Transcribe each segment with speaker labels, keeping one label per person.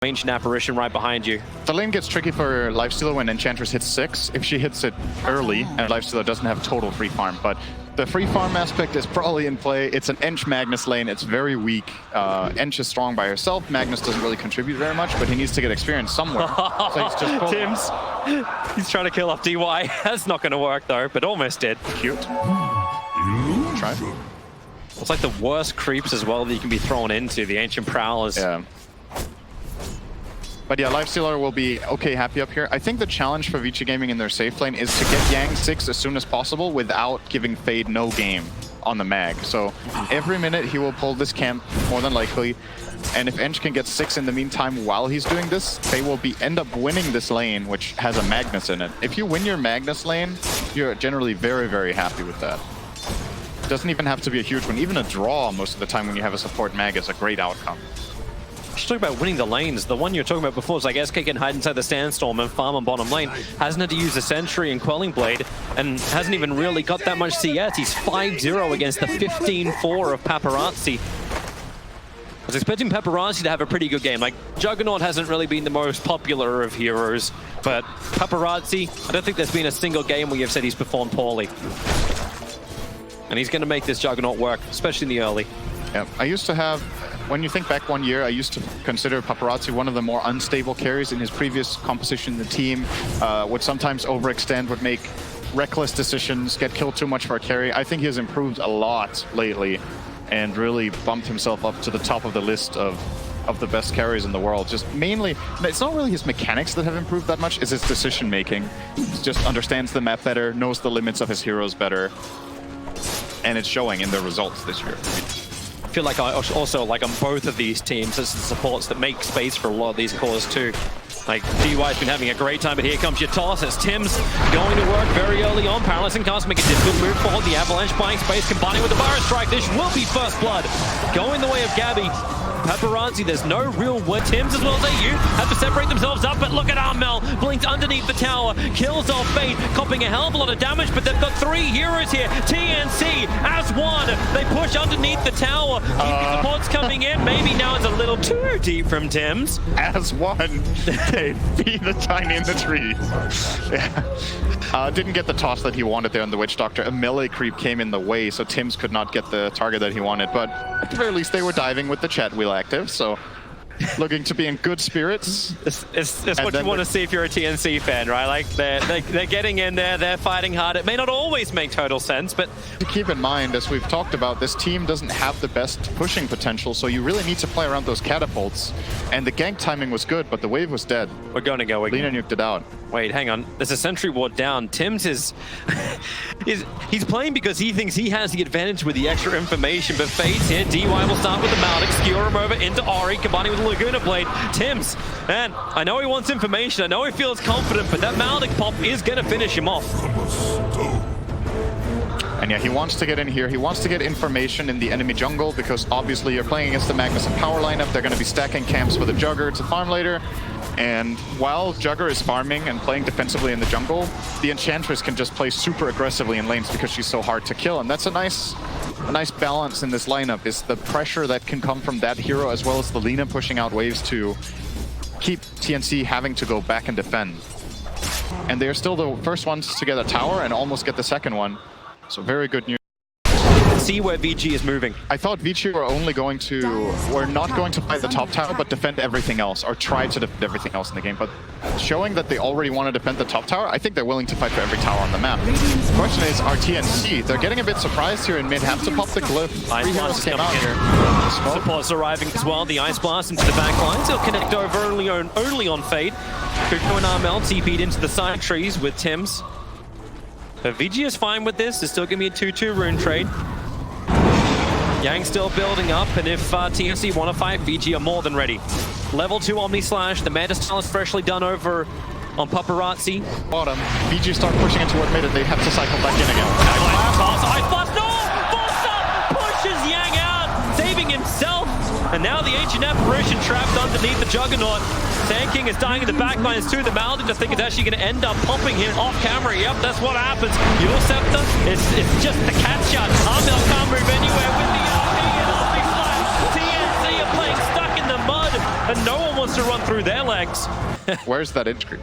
Speaker 1: Ancient Apparition right behind you.
Speaker 2: The lane gets tricky for Lifestealer when Enchantress hits 6. If she hits it early and Lifestealer doesn't have total free farm, but the free farm aspect is probably in play. It's an Ench Magnus lane. It's very weak. Ench is strong by herself. Magnus doesn't really contribute very much, but he needs to get experience somewhere. So he's just
Speaker 1: Tim's, he's trying to kill off DY. That's not going to work though, but almost did.
Speaker 2: Cute. Try.
Speaker 1: It's like the worst creeps as well that you can be thrown into, the Ancient Prowlers.
Speaker 2: Yeah. But yeah, Lifestealer will be okay happy up here. I think the challenge for VG Gaming in their safe lane is to get Yang 6 as soon as possible without giving Fade no game on the mag. So every minute he will pull this camp, more than likely. And if Ench can get 6 in the meantime while he's doing this, they will end up winning this lane, which has a Magnus in it. If you win your Magnus lane, you're generally very, very happy with that. It doesn't even have to be a huge one. Even a draw most of the time when you have a support mag is a great outcome.
Speaker 1: She's talking about winning the lanes. The one you're talking about before is like SK can hide inside the Sandstorm and farm on bottom lane. Hasn't had to use the Sentry and Quelling Blade and hasn't even really got that much CS. He's 5-0 against the 15-4 of Paparazzi. I was expecting Paparazzi to have a pretty good game. Like, Juggernaut hasn't really been the most popular of heroes, but Paparazzi, I don't think there's been a single game where you've said he's performed poorly. And he's going to make this Juggernaut work, especially in the early.
Speaker 2: Yeah, I used to have, when you think back 1 year, I used to consider Paparazzi one of the more unstable carries in his previous composition in the team. Would sometimes overextend, would make reckless decisions, get killed too much for a carry. I think he has improved a lot lately and really bumped himself up to the top of the list of the best carries in the world. Just mainly, it's not really his mechanics that have improved that much, it's his decision making. He just understands the map better, knows the limits of his heroes better, and it's showing in the results this year.
Speaker 1: I feel like I also like on both of these teams as the supports that make space for a lot of these cores too. Like DY's been having a great time, but here comes your toss as Tim's going to work very early on. Paralyzing cast make a difficult move forward. The Avalanche buying space, combining with the Virus Strike. This will be first blood. Going the way of Gabby. Paparazzi, there's no real word. Tim's as well as AU have to separate themselves up, but look at Armel. Blinked underneath the tower, kills off Fate, copping a hell of a lot of damage, but they've got 3 heroes here. TNC as one. They push underneath the tower. Keeping the pods coming in. Maybe now it's a little too deep from Tim's.
Speaker 2: As one, they feed the tiny in the tree. Yeah. Didn't get the toss that he wanted there on the Witch Doctor. A melee creep came in the way, so Tim's could not get the target that he wanted, but at the very least they were diving with the chat wheel active, so looking to be in good spirits.
Speaker 1: It's what you want to see if you're a TNC fan, right? Like they're getting in there, they're fighting hard. It may not always make total sense, but
Speaker 2: to keep in mind, as we've talked about, this team doesn't have the best pushing potential, so you really need to play around those catapults. And the gank timing was good, but the wave was dead.
Speaker 1: We're going to go again.
Speaker 2: Lina nuked it out.
Speaker 1: Wait, hang on. There's a sentry ward down. Tim's is... he's playing because he thinks he has the advantage with the extra information, but Fade's here. DY will start with the Maldic, skewer him over into Ori, combining with the Laguna Blade. Tim's, man, I know he wants information. I know he feels confident, but that Maldic pop is going to finish him off.
Speaker 2: And yeah, he wants to get in here. He wants to get information in the enemy jungle because obviously you're playing against the Magnus and Power lineup. They're going to be stacking camps for the Jugger to farm later. And while Jugger is farming and playing defensively in the jungle, the Enchantress can just play super aggressively in lanes because she's so hard to kill. And that's a nice balance in this lineup, is the pressure that can come from that hero as well as the Lina pushing out waves to keep TNC having to go back and defend. And they're still the first ones to get a tower and almost get the second one. So very good news.
Speaker 1: See where VG is moving.
Speaker 2: I thought VG were not going to fight the top tower, but defend everything else, or try to defend everything else in the game. But showing that they already want to defend the top tower, I think they're willing to fight for every tower on the map. The question is, are TNC? They're getting a bit surprised here in mid, have to pop the glyph. 3 heroes came out here.
Speaker 1: Support's arriving as well. The Ice Blast into the back lines. He'll connect over only on Fade. Kuko and Armel TP'd into the side trees with Tim's. But VG is fine with this. There's still going to be a 2-2 rune trade. Yang still building up, and if TNC want to fight, VG are more than ready. Level 2 Omni Slash, the Meta Style is freshly done over on Paparazzi.
Speaker 2: Bottom, VG start pushing into what mid, and they have to cycle back in again.
Speaker 1: Ice Blast, no! Force up! Pushes Yang out, saving himself. And now the Ancient Apparition trapped underneath the Juggernaut. Sand King is dying in the backlines too. The Maldic, I think, is actually going to end up popping him off camera. Yep, that's what happens. Your Scepter, it's just the catch shot. Armel can't move anywhere with the RP and Omni Slash. TNC are playing stuck in the mud. and no one wants to run through their legs.
Speaker 2: Where's that inch creep?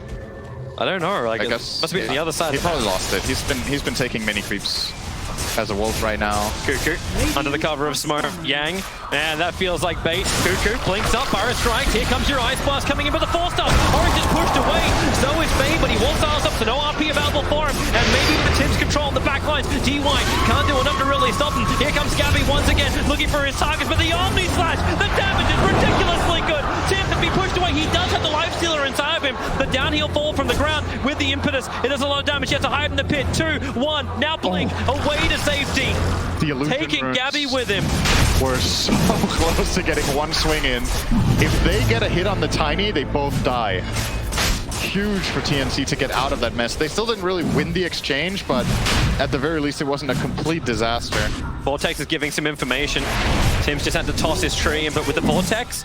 Speaker 1: I don't know. Like,
Speaker 2: I
Speaker 1: it
Speaker 2: guess
Speaker 1: must be on the other side.
Speaker 2: He probably lost it. He's been taking mini creeps as a wolf right now.
Speaker 1: Cuckoo under the cover of smoke. Yang, and that feels like bait. Cuckoo blinks up, Burrow strikes. Here comes your Ice Blast coming in with the 4-star. Orange is pushed away. So is Bay, but he wants ours up, so no RP available for him. And maybe the Tim's control on the back lines. DY can't do enough to really stop him. Here comes Gabby once again, looking for his targets, but the Omni Slash, the damage is ridiculously good. Tim has been pushed away. He does have the life stealer inside of him. The downhill fall from the ground with the impetus. It does a lot of damage. He has to hide in the pit. 2, 1, now Blink away to safety.
Speaker 2: The illusion
Speaker 1: taking
Speaker 2: runes
Speaker 1: Gabby with him.
Speaker 2: We're so close to getting one swing in. If they get a hit on the Tiny, they both die. Huge for TNC to get out of that mess. They still didn't really win the exchange, but at the very least, it wasn't a complete disaster.
Speaker 1: Vortex is giving some information. Tim's just had to toss his tree in, but with the Vortex,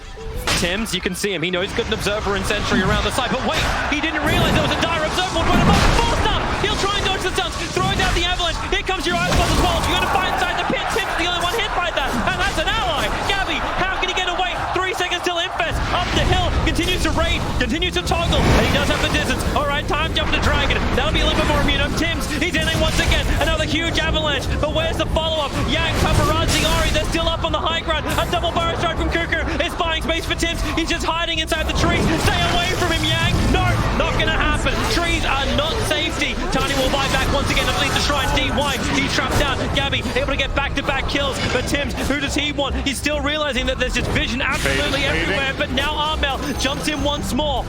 Speaker 1: Tim's, you can see him. He knows he's got an observer and sentry around the side, but wait, he didn't realize there was a dire observer right above the 4-star. He'll try and dodge the stuns, throws out the avalanche. Here comes your Ice Blast as well. You're going to fight inside the pit. Tim's the only one hit by that, and that's an ally. Gabby, how can he get away? 3 seconds till Infest up the hill, continues to raid, continues to toggle, and he does have the distance. All right, time jump to Dragon. That'll be a little bit more immune. Tim's, he's in it once again. Another huge avalanche, but where's the follow-up? Yang, Paparazzi, Ori, they're still up on the high ground. A double burrow strike from Cuckoo. It's buying space for Tim's. He's just hiding inside the trees. Stay away from him, Yang. No, not gonna happen. Trees are not safety. Tiny will buy back once again underneath the shrine. DY, he's trapped down. Gabby able to get back-to-back kills, but Tim's, who does he want? He's still realizing that there's just vision absolutely everywhere, but now Armel jumps in once more.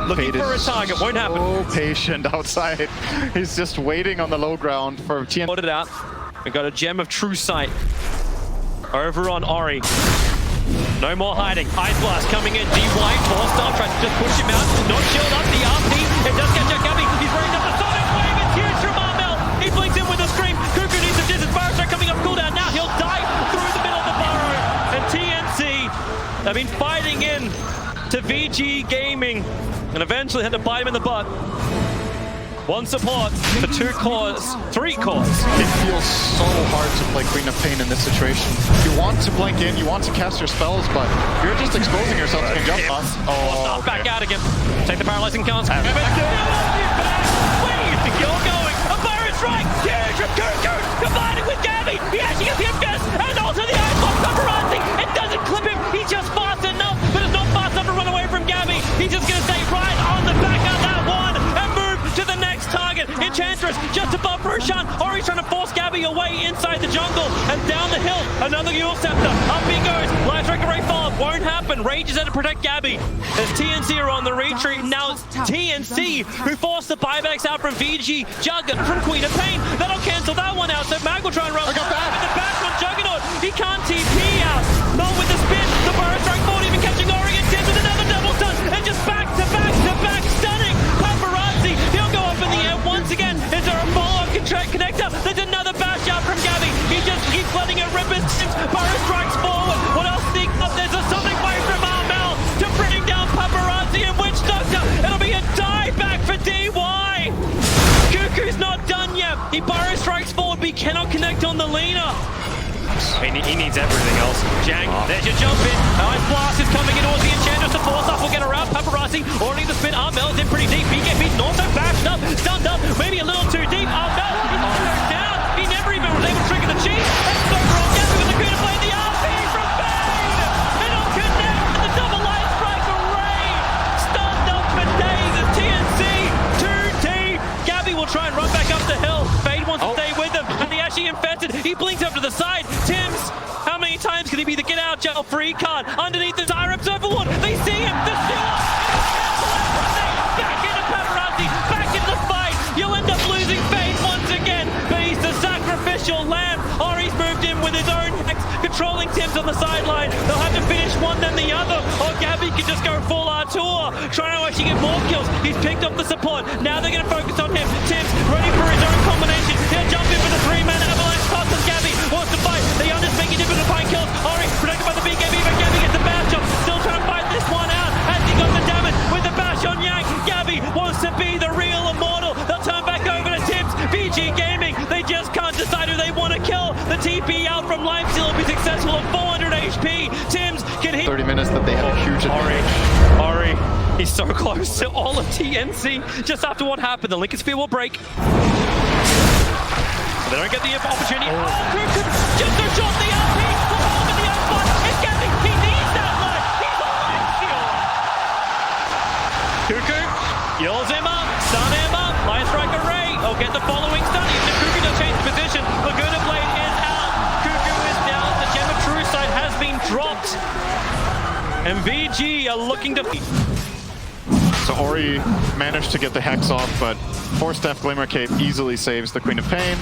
Speaker 1: Looking for a target, won't happen.
Speaker 2: So patient outside. He's just waiting on the low ground for TNC.
Speaker 1: Put it out. We got a gem of true sight over on Ori. No more hiding. Ice Blast coming in. DY, 4-star, tries to just push him out. Not shield up. The RP. It does catch up Gabby. He's raised up the Sonic Wave. It's huge from Armel. He blinks in with a scream. Cuckoo needs some distance. Burrow strike coming up cooldown. Now he'll die through the middle of the burrow. And TNC have been fighting in to VG Gaming and eventually had to bite him in the butt. 1 support for 2 cores, 3 cores.
Speaker 2: It feels so hard to play Queen of Pain in this situation. You want to blink in, you want to cast your spells, but you're just exposing yourself to getting jump on. Oh, okay.
Speaker 1: Back out again. Take the paralyzing cast. Where do you think you're going? A burrow strike! Huge from Cuckoo! Combining with Gabby! He actually gets the Infest! And also the Ice Block Paparazzi! It doesn't clip him! He's just fast enough, but it's not fast enough to run away from Gabby! He's just gonna stay right on the back of that one and move to the next target. Enchantress just above Roshan. Ori's trying to force Gabby away inside the jungle and down the hill. Another Yule Scepter. Up he goes. Light Strike Array follow-up. Won't happen. Rage is there to protect Gabby. As TNC are on the retreat. Now it's TNC who forced the buybacks out from VG. Jugger from Queen of Pain. That'll cancel that one out. So Mag will try and run.
Speaker 2: I got back.
Speaker 1: With the back from Juggernaut. He can't TP out. Not with the spin. The burrow strike forward. Even catching Ori and Tims with another double stun. And just back to back to back stunning. Paparazzi. He'll go up in the air once again. Is there a follow-up connector? There's another bash out from Gabby. He just keeps letting it rip his Tims. Burrow strikes forward. What else sneaks up? There's a something way from Armel to bring down Paparazzi and Witch Doctor. It'll be a die back for DY. Cuckoo's not done yet. He burrow strikes forward, but he cannot connect on the leaner. He needs everything else. Jang, there's your jump in. Ice Blast is coming in towards the Enchantress. The force up will get around. Paparazzi already the spin. Armel is in pretty deep. BKB's also bashed up, stunned up, maybe a little too deep. Armel is down. He never even was able to trigger the cheese. And so wrong. Gabby with the green to play the RP from Bane. It'll connect with the double light strike array. Stunned up for days as TNC 2 deep. Gabby will try and run back up the hill. Fade wants to stay with him. And he actually infested. He blinks up to the side. Tim's, how many times can he be the get out jail free card? Underneath the dire observer one. They see him. The steal. Back into Paparazzi. Back into the fight. You'll end up losing Fade once again. But he's the sacrificial lamb. Ori's moved in with his own hex, controlling Tim's on the sideline. They'll have to finish one then the other. Or Gabby can just go full Artur. Trying to actually get more kills. He's picked up the support. Now they're going to focus on him. Tim's ready for his own combination. He'll jump in for the 3-man avalanche. Tosses Gabby. Wants to fight. The Youngest making different to find kills. Ori protected by the BKB, but Gabby gets the bash jump. Still trying to fight this one out. Has he got the damage with the bash on Yang? Gabby wants to be the real immortal. They'll turn back over to Tim's. VG Gaming, they just can't decide who they want to kill. The TP out from Lifesteal will be successful at 400 HP. Tim's can hit.
Speaker 2: 30 minutes. honest that they have a huge advantage.
Speaker 1: Ori, he's so close to all of TNC just after what happened. The Lincoln Sphere will break. They don't get the opportunity. Oh, Cuckoo just a shot. The LP will hold in the outspot. It's getting. He needs that life. He's alive still. Cuckoo yells him up, stun him up. Lion Striker Ray. Oh, get the following stun. Even if Cuckoo does change position, Laguna Blade is out. Cuckoo is down. The Gem of True Sight has been dropped. And VG are looking to...
Speaker 2: So Ori managed to get the Hex off, but Force Staff Glimmer Cape easily saves the Queen of Pain.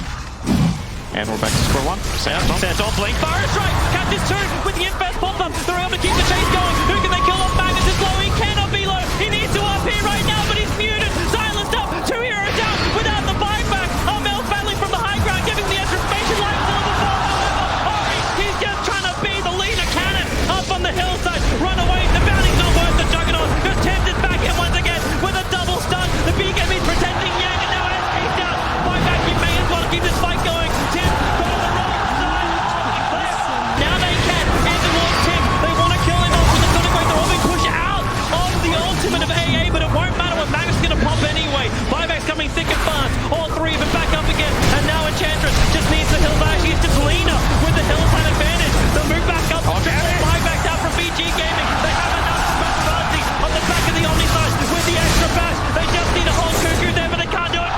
Speaker 2: And we're back to square one.
Speaker 1: Santon Blink Fire Strike! Catches two with the Infest pop-up. They're able to keep the chase going. Who can they kill off? Magnus is low. He cannot be low. He needs to up here right now, but he's muted. Silenced up. 2 heroes down without the buyback. Mel's battling from the high ground, giving the information line to level 4. However, Ori, he's just trying to be the leader cannon up on the hillside. Run away. The bounty's not worth the Juggernaut. Just Tim's is back in once again with a double stun. The BKB is protecting Yang, and now SK's down. Buyback, you may as well keep this fight going. Tim, go on the wrong side. Now they can. And towards Tim. They want to kill him off with the Sonic Wave. They're all being pushed out of the ultimate of AA, but it won't matter what Magnus is going to pop anyway. Buyback's coming thick and fast. All three of them back up again. And now Enchantress just needs the hill bash. He's just Lena with the hillside advantage. They'll move back up. Buyback's out from VG Gaming. They have enough Spazzy on the back of the Omni side with the extra bash. They just need to hold Cuckoo there, but they can't do it.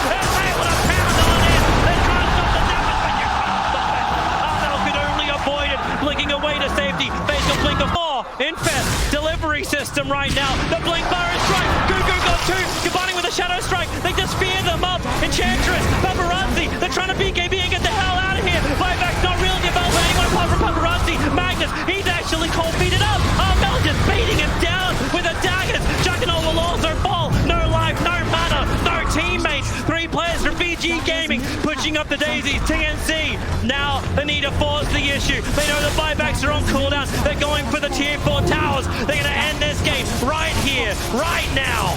Speaker 1: They're able to pound on it. They can't stop the damage, but you can't stop it. Armel could only avoid it, blinking away to safety. Face the blink of 4. Infest delivery system right now. The blink bar is strike. Cuckoo got 2, combining with a shadow strike. They just spear them up. Enchantress, Paparazzi. They're trying to BKB and get the hell out of here. Buyback's not really available for anyone apart from Paparazzi. Magnus, he's actually cold beaten up. Armel just beating him down with the daggers. Juggernaut will also fall. No life, no mana, no teammates. 3 players from VG Gaming pushing up the daisies. TNC now they need to force the issue. They know the buybacks are on cooldown. They're going for the tier 4 towers. They're going to end this game right here, right now.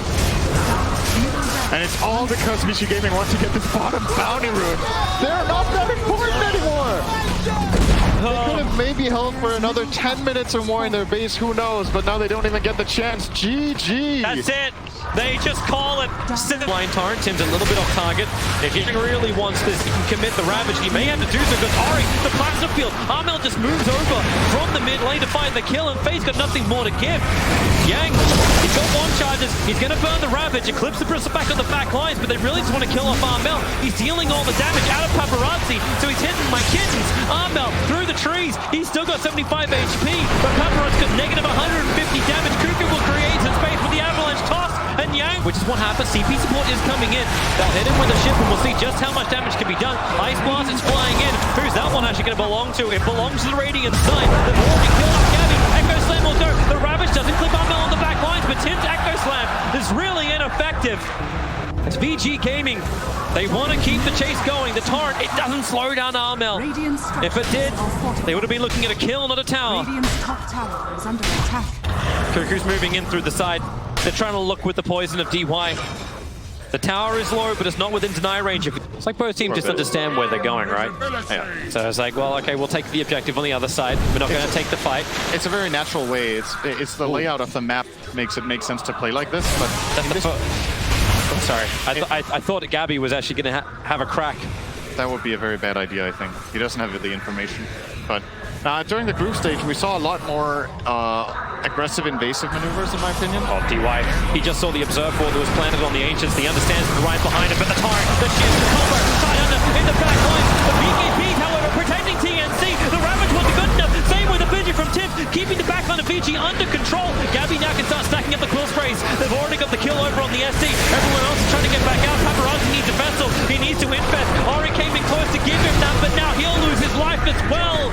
Speaker 2: And it's all because VG Gaming wants to get this bottom bounty rune. They're not that important anymore. They could have maybe held for another 10 minutes or more in their base, who knows, but now they don't even get the chance. GG.
Speaker 1: That's it. They just call it. Blind Torrent, Tim's a little bit off target. If he really wants this, he can commit the Ravage. He may have to do so because Ori, the plasma field, Armel just moves over from the mid lane to find the kill, and Faye's got nothing more to give. Yang, he's got 1 charges. He's going to burn the Ravage, eclipse the Bristle back on the back lines, but they really just want to kill off Armel. He's dealing all the damage out of Paparazzi, so he's hitting my kittens. Armel through the trees. He's still got 75 HP, but Paparazzi's got negative 150 damage. Cuckoo will create some space with the avalanche toss. And Yang, which is what happens. CP support is coming in. They'll hit him with a ship, and we'll see just how much damage can be done. Ice Blast is flying in. Who's that one actually going to belong to? It belongs to the Radiant side. They've already killed off Gabby. Echo Slam will go. The Ravage doesn't clip Armel on the back lines, but Tim's Echo Slam is really ineffective. It's VG Gaming. They want to keep the chase going. The Torrent, it doesn't slow down Armel. If it did, they would have been looking at a kill, not a tower.
Speaker 3: Radiant's top tower is under attack.
Speaker 1: Cuckoo's moving in through the side. They're trying to look with the poison of DY. The tower is low, but it's not within deny range. It's like both teams just understand where they're going, right? Yeah. So it's like, well, okay, we'll take the objective on the other side. We're not going to take the fight.
Speaker 2: It's a very natural way. It's the layout of the map makes it make sense to play like this. But
Speaker 1: that's oh, sorry, I thought Gabby was actually going to have a crack.
Speaker 2: That would be a very bad idea, I think. He doesn't have the information. But during the group stage, we saw a lot more aggressive invasive maneuvers, in my opinion.
Speaker 1: Oh, DY, he just saw the Observe Ward that was planted on the Ancients. He understands the right behind him, but the Torrent, the shield, the combo, tied under in the back line. The BKBs, however, protecting TNC. The Ravage wasn't good enough. Same with the Vision from Tim, keeping the back line of VG under control. Gabby now can start stacking up the quill sprays. They've already got the kill over on the SC. Everyone else is trying to get back out. Paparazzi needs a vessel. He needs to infest. Ori came in close to give him that, but now he'll lose his life as well.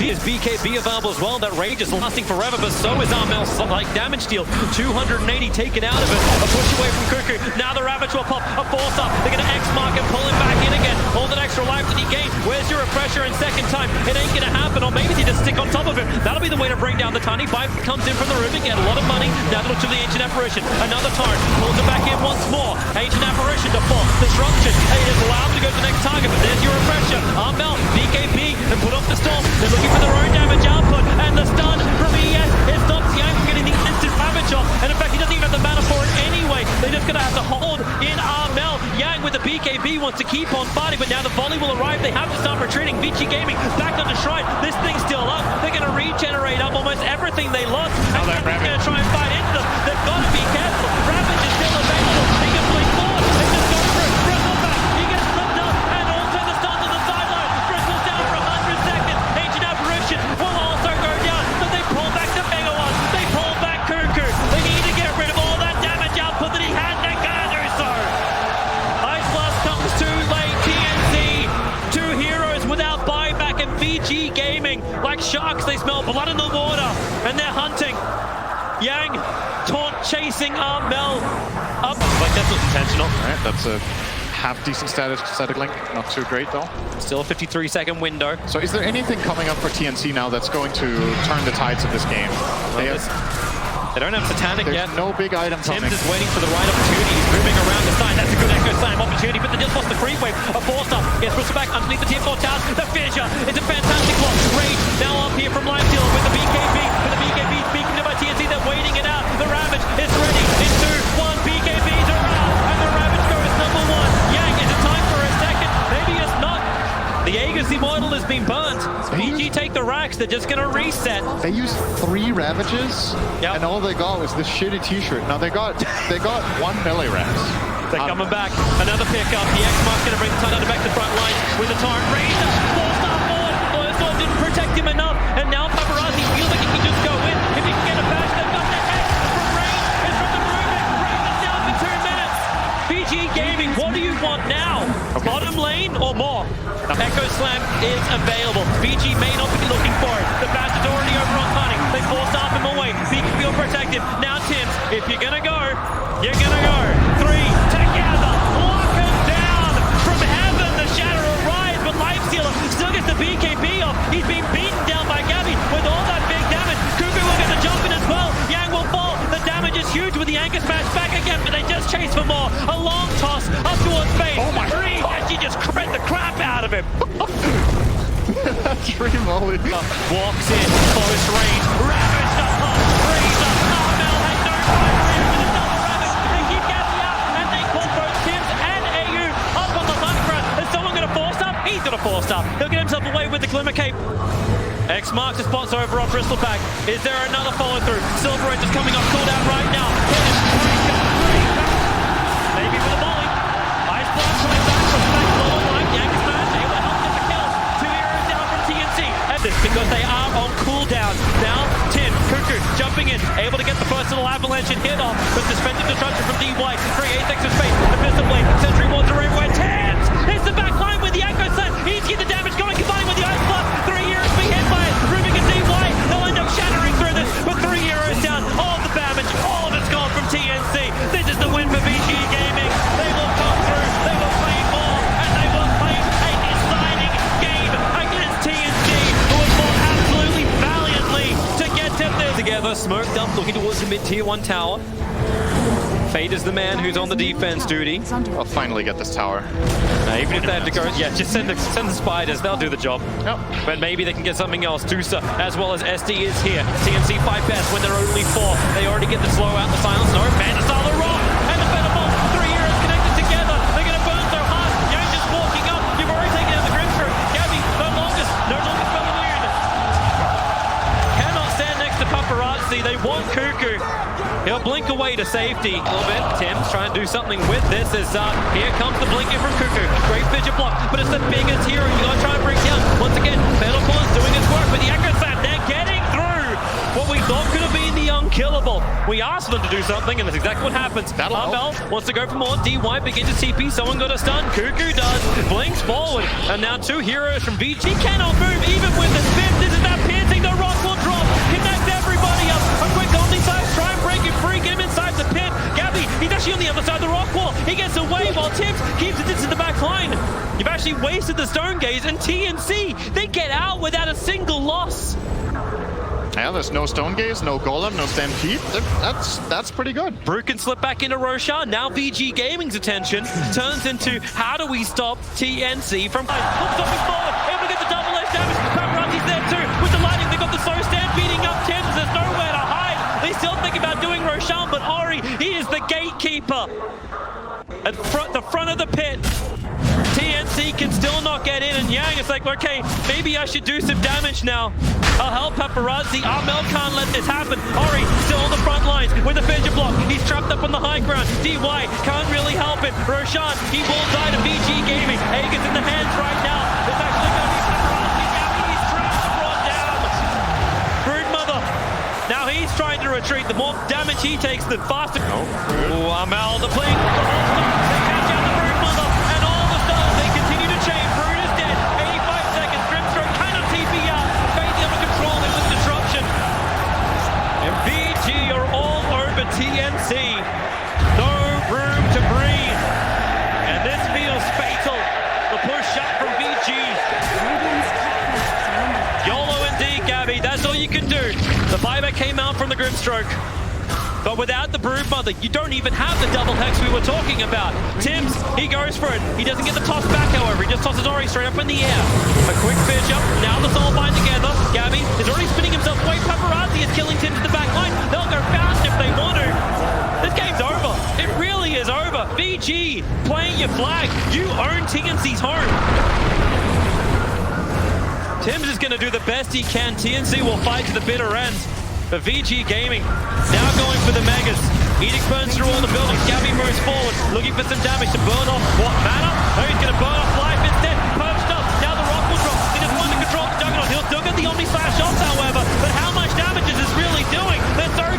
Speaker 1: Is BKB available as well? That rage is lasting forever, but so is Armel's damage deal. 280 taken out of it. A push away from Cuckoo. Now the Ravage will pop a force up. They're going to X-Mark and pull him back in again. All that extra life that he gained. Where's your refresher in second time? It ain't gonna happen. Or maybe they just stick on top of him. That'll be the way to bring down the Tiny. Five comes in from the Rubik, get a lot of money. Now they look to the Ancient Apparition. Another torrent. Pulls it back in once more. Ancient Apparition to fall. Disruption. Hey, it is allowed to go to the next target, but there's your refresher. Armel, BKB, and put off the storm. They're looking for their own damage output. And the stun from ES is not Yang from getting the instant damage off. And in fact, he doesn't even have the mana for it anyway. They're just gonna have to hold in Armel. Yang with the BKB wants to keep on fighting, but now the volley will arrive. They have to start retreating. VG Gaming back on the shrine. This thing's still up. They're gonna regenerate up almost everything they lost. And they're gonna try and fight into them. They've got to be careful. Ravage is still available. He can play forward. They just go for it. Bristleback. He gets flipped up. And also the stun to the sideline. Bristle's down for 100 seconds. Ancient Apparition will also go down. But they pull back the Mega One. They pull back Cuckoo. They need to get rid of all that damage output that he had. They're gonna do so. Ice Blast comes too late. TNC. Two heroes without buyback. And VG Gaming, like sharks, they smell blood in the water. And they're hunting. Yang, taunt chasing Armel up.
Speaker 2: Like that was intentional. All right, that's a half decent static link. Not too great though.
Speaker 1: Still a 53-second window.
Speaker 2: So is there anything coming up for TNC now that's going to turn the tides of this game?
Speaker 1: They don't have Satanic
Speaker 2: There's
Speaker 1: yet.
Speaker 2: no big item coming.
Speaker 1: Tim's is waiting for the right opportunity. He's moving around the side. That's a good Echo Slam opportunity, but they just lost the creep wave. A four-star gets pushed back underneath the Tier 4 towers. The finisher. It's a fantastic block. Rage now up here from Live Dealer with the BKB. With the BKB speaking to by TNC. They're waiting it out. The Ravage is ready. It's 2-1. BKBs are out. And the Ravage goes number one. Yang, is it time for a second? Maybe it's not. The Aegis Immortal has been burnt. VG take the racks. They're just going to reset.
Speaker 2: They used 3 Ravages,
Speaker 1: Yep.
Speaker 2: and all they got was this shitty T-shirt. Now they got 1 melee Ravs.
Speaker 1: They're coming back. Another pickup. The X-Mark's going to bring the Thunder back to the front line with the torrent. Razor, 4-star forward. Blowstorm didn't protect him enough. And now Paparazzi feels like he can just go in. If he can get a bash, they've got the X from Rain. It's from the Rubik. Rain is down for 2 minutes. VG Gaming, what do you want now?
Speaker 2: Okay.
Speaker 1: Bottom lane or more? Echo Slam is available. VG may not be looking for it. The bash is already over on Honey. They forced off him away. He can feel protected. Now Tims, if you're gonna go, you're gonna go. 3 together. Lock him down. From heaven, the shadow arrives, but Lifestealer still gets the BKB off. He's been beaten down by Gabby with all that big damage. Cuckoo will get the jump in as well. Yang will fall. The damage is huge with the anchor smash back again, but they just chase for more. A long toss up towards base.
Speaker 2: Oh my
Speaker 1: Three, and she just crit the crap out of him.
Speaker 2: That's pretty molly.
Speaker 1: Walks in, close range, Ravage the pump, Razor, Armel has no time for him to double Ravage. They keep Gabby out, and they call both Tims and AU up on the hunt front. Is someone going to force up? He's going to force up. He'll get himself away with the Glimmer Cape. X marks the spots over on Bristleback. Is there another follow-through? Silver Edge is coming off cooldown right now. Maybe for the volley. Ice Blast coming back from the back low on life. Yang smash, able to help get the kill. 2 heroes down from TNC. And this because they are on cooldown. Now, Tim, Cuckoo jumping in, able to get the first little avalanche and hit off. But suspended destruction from DY. Creates extra space. The Missile Blade. Sentry wants to rain away. Tims! It's the back line with the Echo Slam. He's getting the damage going, combining with the Ice Blast. 3 heroes being hit by it. Rubik and DY. They'll end up shattering through this. With 3 heroes down. All of the damage. All of it's gone from TNC. This is the win for VG Gaming. They will come through. They will play more. And they will play a deciding game against TNC, who have fought absolutely valiantly to get to this. Together, smoked up, looking towards the mid-tier 1 tower. Fate is the man who's on the defense duty.
Speaker 2: I'll finally get this tower.
Speaker 1: Even if they have to go, yeah, just send the spiders, they'll do the job.
Speaker 2: Yep.
Speaker 1: But maybe they can get something else. Dusa, as well as SD is here. TNC fight best when they're only 4. They already get the slow out, the silence. No, Manasar the rock, and the better bomb. 3 heroes connected together. They're going to burn so hard. Yang just walking up. You've already taken out the Grim Crew. Gabby, no longer spell immune. Cannot stand next to Paparazzi. They want Cuckoo. He'll blink away to safety a little bit. Tim's trying to do something with this as here comes the blinking from Cuckoo. Great fidget block, but it's the biggest hero you gotta try and bring down. Once again, Metalcore is doing his work with the Echo Slam. They're getting through what we thought could have been the unkillable. We asked them to do something, and that's exactly what happens. Armel wants to go for more. DY begins to TP. Someone got a stun. Cuckoo does. Blinks forward. And now 2 heroes from VG cannot move even with the spin. This is that piercing. The rock will drop. Connect everybody up. A quick omni-size. Try and break him free. Get him inside the pit. Gabby, he's actually on the other side of the rock wall. He gets away while Tims keeps it into the back line. You've actually actually wasted the Stone Gaze, and TNC, they get out without a single loss.
Speaker 2: Yeah, there's no Stone Gaze, no Golem, no Stampede. That's pretty good.
Speaker 1: Brew can slip back into Roshan. Now VG Gaming's attention turns into how do we stop TNC from stopping forward. Able to get the double edge damage. Paparazzi's there too. With the lightning, they got the slow stand beating up Tims. There's nowhere to hide. They still think about doing Roshan, but Ori, he is the gatekeeper. At the front of the pit. TNC can still not get in, and Yang is like, okay, maybe I should do some damage now. I'll help Paparazzi. Armel can't let this happen. Ori still on the front lines with a Fidget block. He's trapped up on the high ground. DY can't really help him. Roshan, he will die to VG Gaming. Aegis in the hands right now. It's actually going to be Paparazzi. Now he's trapped and brought down. Broodmother. Now he's trying to retreat. The more damage he takes, the faster. Oh, Armel, the blink. They catch out the Broodmother. And all the stars, they continue to chain. Brood is dead. 85 seconds. Grimstroke cannot TP out. Faintly under control with the disruption. And VG are all over TNC. No room to breathe. And this feels fatal. The push shot from VG. YOLO indeed, Gabby. That's all you can do. The buyback came out from the Grimstroke. But without the Broodmother, you don't even have the double hex we were talking about. Tims, he goes for it. He doesn't get the toss back, however. He just tosses Ori straight up in the air. A quick fish up. Now the soul bind together. Gabby is already spinning himself away. Paparazzi is killing Tims at the back line. They'll go fast if they want to. This game's over. It really is over. VG, playing your flag. You own TNC's home. Tims is going to do the best he can. TNC will fight to the bitter end. But VG Gaming now going for the Megas. Edict burns through all the buildings. Gabby moves forward, looking for some damage to burn off what matter. Oh, he's going to burn off life instead. Perched up. Now the rock will drop. He just wanted to control the Juggernaut. He'll still get the Omni Slash off, however. But how much damage is this really doing? They're so